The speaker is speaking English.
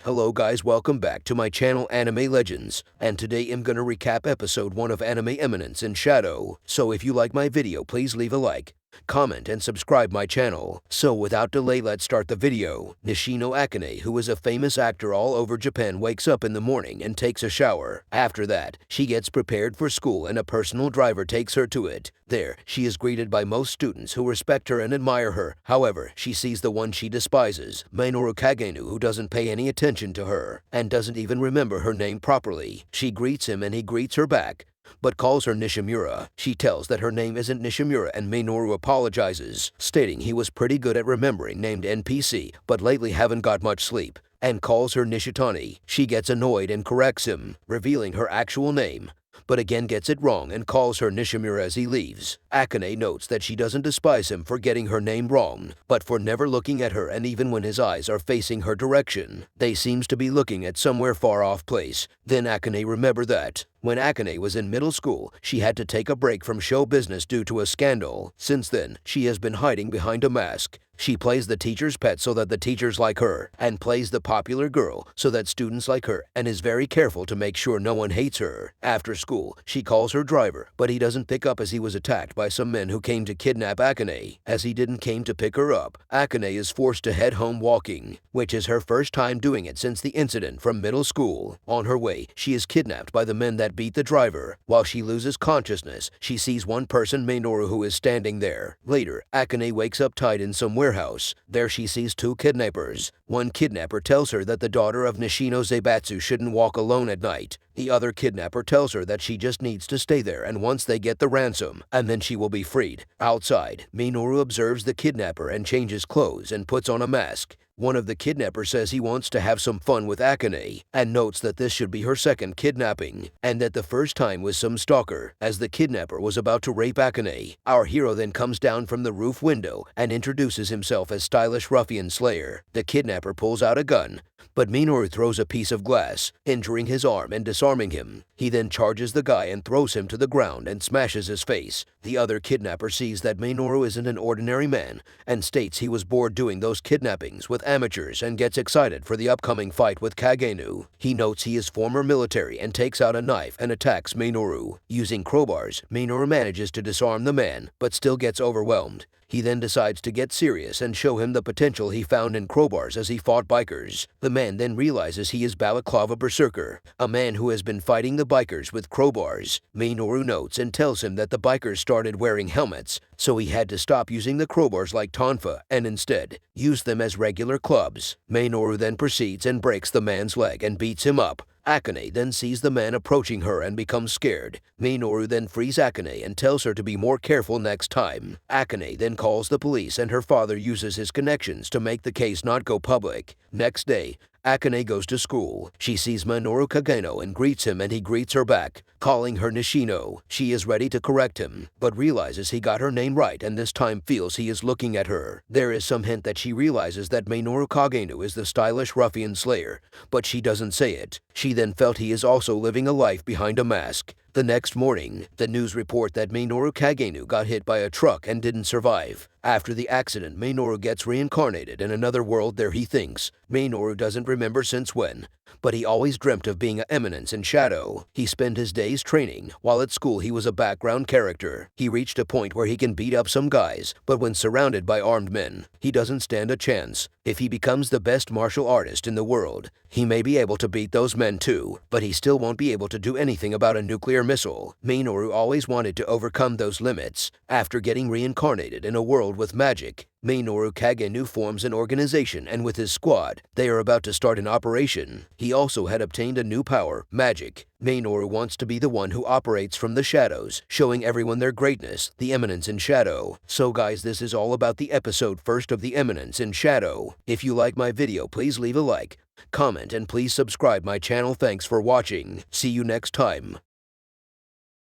Hello guys, welcome back to my channel Anime Legends, and today I'm gonna recap episode 1 of anime Eminence in Shadow. So if you like my video, please leave a like, comment, and subscribe my channel. So without delay, let's start the video. Nishino Akane, who is a famous actor all over Japan, wakes up in the morning and takes a shower. After that, she gets prepared for school and a personal driver takes her to it. There, she is greeted by most students who respect her and admire her. However, she sees the one she despises, Minoru Kagenu, who doesn't pay any attention to her and doesn't even remember her name properly. She greets him and he greets her back, but calls her Nishimura. She tells that her name isn't Nishimura and Minoru apologizes, stating he was pretty good at remembering named NPC, but lately haven't got much sleep, and calls her Nishitani. She gets annoyed and corrects him, revealing her actual name, but again gets it wrong and calls her Nishimura as he leaves. Akane notes that she doesn't despise him for getting her name wrong, but for never looking at her, and even when his eyes are facing her direction, they seems to be looking at somewhere far off place. Then Akane remember that when Akane was in middle school, she had to take a break from show business due to a scandal. Since then, she has been hiding behind a mask. She plays the teacher's pet so that the teachers like her, and plays the popular girl so that students like her, and is very careful to make sure no one hates her. After school, she calls her driver, but he doesn't pick up as he was attacked by some men who came to kidnap Akane. As he didn't came to pick her up, Akane is forced to head home walking, which is her first time doing it since the incident from middle school. On her way, she is kidnapped by the men that beat the driver. While she loses consciousness, she sees one person, Minoru, who is standing there. Later, Akane wakes up tied in some warehouse. There she sees two kidnappers. One kidnapper tells her that the daughter of Nishino Zaibatsu shouldn't walk alone at night. The other kidnapper tells her that she just needs to stay there, and once they get the ransom, and then she will be freed. Outside, Minoru observes the kidnapper and changes clothes and puts on a mask. One of the kidnappers says he wants to have some fun with Akane, and notes that this should be her second kidnapping, and that the first time was some stalker, as the kidnapper was about to rape Akane. Our hero then comes down from the roof window and introduces himself as Stylish Ruffian Slayer. The kidnapper pulls out a gun, but Minoru throws a piece of glass, injuring his arm and disarming him. He then charges the guy and throws him to the ground and smashes his face. The other kidnapper sees that Minoru isn't an ordinary man and states he was bored doing those kidnappings with amateurs and gets excited for the upcoming fight with Kagenou. He notes he is former military and takes out a knife and attacks Minoru. Using crowbars, Minoru manages to disarm the man, but still gets overwhelmed. He then decides to get serious and show him the potential he found in crowbars as he fought bikers. The man then realizes he is Balaclava Berserker, a man who has been fighting the bikers with crowbars. Minoru notes and tells him that the bikers started wearing helmets, so he had to stop using the crowbars like tonfa and instead use them as regular clubs. Minoru then proceeds and breaks the man's leg and beats him up. Akane then sees the man approaching her and becomes scared. Minoru then frees Akane and tells her to be more careful next time. Akane then calls the police and her father uses his connections to make the case not go public. Next day, Akane goes to school. She sees Minoru Kageno and greets him and he greets her back, calling her Nishino. She is ready to correct him, but realizes he got her name right and this time feels he is looking at her. There is some hint that she realizes that Minoru Kageno is the Stylish Ruffian Slayer, but she doesn't say it. She then felt he is also living a life behind a mask. The next morning, the news report that Minoru Kagenu got hit by a truck and didn't survive. After the accident, Minoru gets reincarnated in another world there he thinks. Minoru doesn't remember since when, but he always dreamt of being an Eminence in Shadow. He spent his days training. While at school he was a background character. He reached a point where he can beat up some guys, but when surrounded by armed men, he doesn't stand a chance. If he becomes the best martial artist in the world, he may be able to beat those men too, but he still won't be able to do anything about a nuclear missile. Minoru always wanted to overcome those limits. After getting reincarnated in a world with magic, Minoru Kagenu forms an organization, and with his squad, they are about to start an operation. He also had obtained a new power, magic. Minoru wants to be the one who operates from the shadows, showing everyone their greatness, the Eminence in Shadow. So guys, this is all about the episode 1 of the Eminence in Shadow. If you like my video, please leave a like, comment, and please subscribe my channel. Thanks for watching. See you next time.